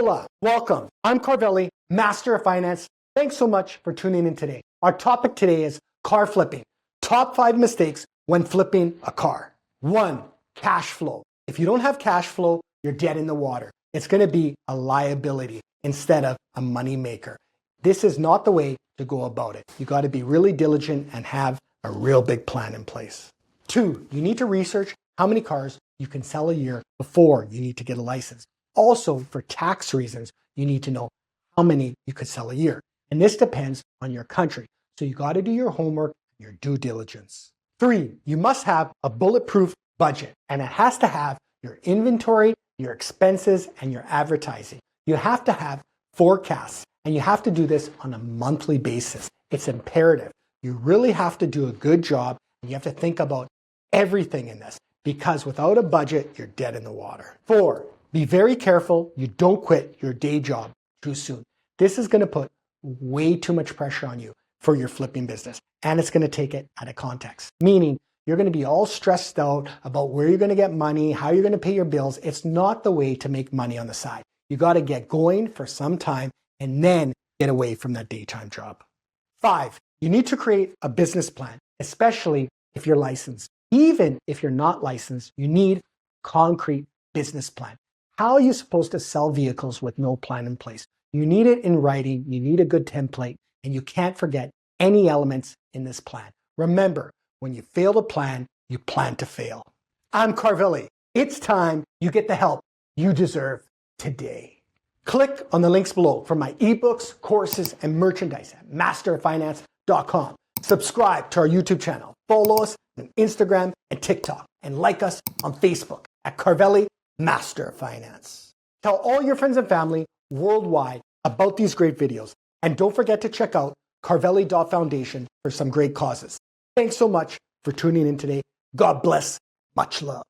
Hola, welcome. I'm Carvelli, Master of Finance. Thanks so much for tuning in today. Our topic today is car flipping. Top 5 mistakes when flipping a car. 1, cash flow. If you don't have cash flow, you're dead in the water. It's going to be a liability instead of a money maker. This is not the way to go about it. You got to be really diligent and have a real big plan in place. 2, you need to research how many cars you can sell a year before you need to get a license. Also, for tax reasons, you need to know how many you could sell a year. And this depends on your country. So you got to do your homework, your due diligence. 3, you must have a bulletproof budget, and it has to have your inventory, your expenses, and your advertising. You have to have forecasts, and you have to do this on a monthly basis. It's imperative. You really have to do a good job, and you have to think about everything in this, because without a budget, you're dead in the water. 4, be very careful you don't quit your day job too soon. This is going to put way too much pressure on you for your flipping business, and it's going to take it out of context, meaning you're going to be all stressed out about where you're going to get money, how you're going to pay your bills. It's not the way to make money on the side. You got to get going for some time and then get away from that daytime job. 5, you need to create a business plan, especially if you're licensed. Even if you're not licensed, you need a concrete business plan. How are you supposed to sell vehicles with no plan in place? You need it in writing, you need a good template, and you can't forget any elements in this plan. Remember, when you fail to plan, you plan to fail. I'm Carvelli. It's time you get the help you deserve today. Click on the links below for my eBooks, courses, and merchandise at masteroffinance.com. Subscribe to our YouTube channel. Follow us on Instagram and TikTok, and like us on Facebook at Carvelli Master of Finance. Tell all your friends and family worldwide about these great videos. And don't forget to check out carvelli.foundation for some great causes. Thanks so much for tuning in today. God bless. Much love.